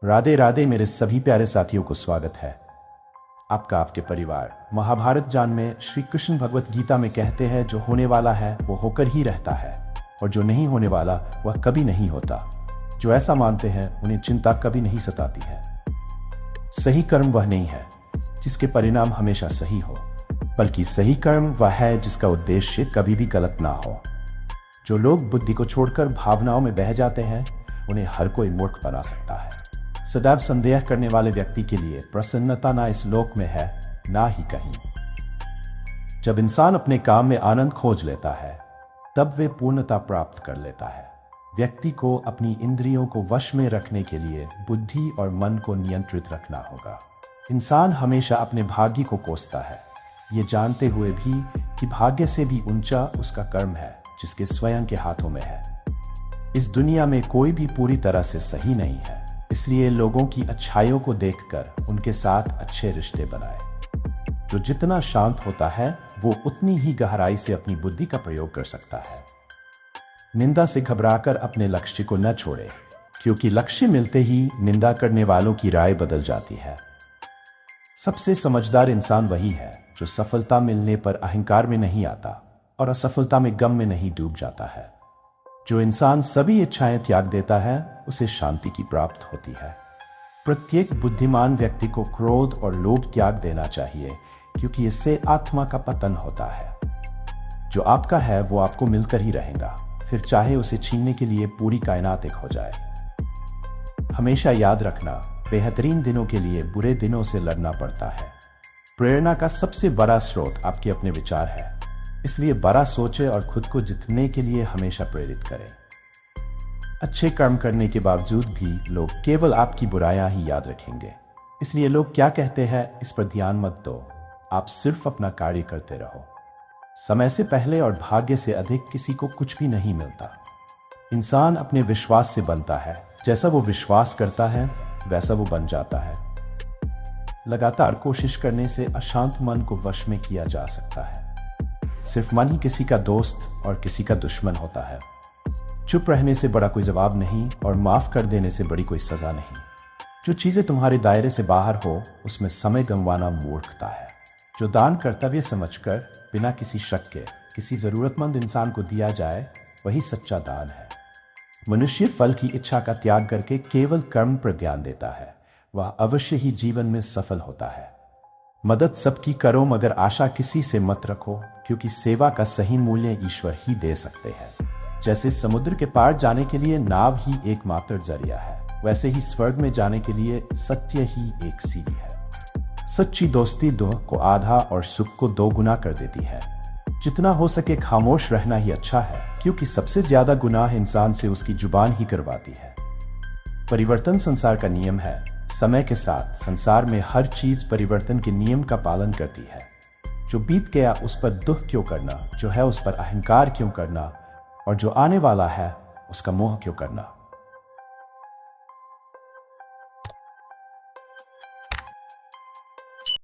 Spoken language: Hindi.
राधे राधे मेरे सभी प्यारे साथियों को स्वागत है आपका आपके परिवार। महाभारत जान में श्री कृष्ण भगवत गीता में कहते हैं जो होने वाला है वो होकर ही रहता है और जो नहीं होने वाला वह कभी नहीं होता। जो ऐसा मानते हैं उन्हें चिंता कभी नहीं सताती है। सही कर्म वह नहीं है जिसके परिणाम हमेशा सही हो, बल्कि सही कर्म वह है जिसका उद्देश्य कभी भी गलत ना हो। जो लोग बुद्धि को छोड़कर भावनाओं में बह जाते हैं उन्हें हर कोई मूर्ख बना सकता है। सदैव संदेह करने वाले व्यक्ति के लिए प्रसन्नता ना इस लोक में है ना ही कहीं। जब इंसान अपने काम में आनंद खोज लेता है तब वे पूर्णता प्राप्त कर लेता है। व्यक्ति को अपनी इंद्रियों को वश में रखने के लिए बुद्धि और मन को नियंत्रित रखना होगा। इंसान हमेशा अपने भाग्य को कोसता है, ये जानते हुए भी कि भाग्य से भी ऊंचा उसका कर्म है जिसके स्वयं के हाथों में है। इस दुनिया में कोई भी पूरी तरह से सही नहीं है, इसलिए लोगों की अच्छाइयों को देखकर उनके साथ अच्छे रिश्ते बनाए। जो जितना शांत होता है वो उतनी ही गहराई से अपनी बुद्धि का प्रयोग कर सकता है। निंदा से घबराकर अपने लक्ष्य को न छोड़े, क्योंकि लक्ष्य मिलते ही निंदा करने वालों की राय बदल जाती है। सबसे समझदार इंसान वही है जो सफलता मिलने पर अहंकार में नहीं आता और असफलता में गम में नहीं डूब जाता है। जो इंसान सभी इच्छाएं त्याग देता है उसे शांति की प्राप्त होती है। प्रत्येक बुद्धिमान व्यक्ति को क्रोध और लोभ त्याग देना चाहिए, क्योंकि इससे आत्मा का पतन होता है। जो आपका है वो आपको मिलकर ही रहेगा, फिर चाहे उसे छीनने के लिए पूरी कायनात एक हो जाए। हमेशा याद रखना, बेहतरीन दिनों के लिए बुरे दिनों से लड़ना पड़ता है। प्रेरणा का सबसे बड़ा स्रोत आपके अपने विचार है, इसलिए बड़ा सोचे और खुद को जीतने के लिए हमेशा प्रेरित करें। अच्छे कर्म करने के बावजूद भी लोग केवल आपकी बुराइयां ही याद रखेंगे, इसलिए लोग क्या कहते हैं इस पर ध्यान मत दो। आप सिर्फ अपना कार्य करते रहो। समय से पहले और भाग्य से अधिक किसी को कुछ भी नहीं मिलता। इंसान अपने विश्वास से बनता है, जैसा वो विश्वास करता है वैसा वो बन जाता है। लगातार कोशिश करने से अशांत मन को वश में किया जा सकता है। सिर्फ मन ही किसी का दोस्त और किसी का दुश्मन होता है। चुप रहने से बड़ा कोई जवाब नहीं और माफ कर देने से बड़ी कोई सजा नहीं। जो चीजें तुम्हारे दायरे से बाहर हो उसमें समय गंवाना मूर्खता है। जो दान कर्तव्य समझकर बिना किसी शक के किसी जरूरतमंद इंसान को दिया जाए वही सच्चा दान है। मनुष्य फल की इच्छा का त्याग करके केवल कर्म पर ध्यान देता है, वह अवश्य ही जीवन में सफल होता है। मदद सबकी करो मगर आशा किसी से मत रखो, क्योंकि सेवा का सही मूल्य ईश्वर ही दे सकते हैं। जैसे समुद्र के पार जाने के लिए नाव ही एकमात्र जरिया है, वैसे ही स्वर्ग में जाने के लिए सत्य ही एक सीढ़ी है। सच्ची दोस्ती दुख को आधा और सुख को 2 गुना कर देती है। जितना हो सके खामोश रहना ही अच्छा है, क्योंकि सबसे ज्यादा गुनाह इंसान से उसकी जुबान ही करवाती है। परिवर्तन संसार का नियम है। समय के साथ संसार में हर चीज परिवर्तन के नियम का पालन करती है। जो बीत गया उस पर दुख क्यों करना, जो है उस पर अहंकार क्यों करना, और जो आने वाला है उसका मोह क्यों करना।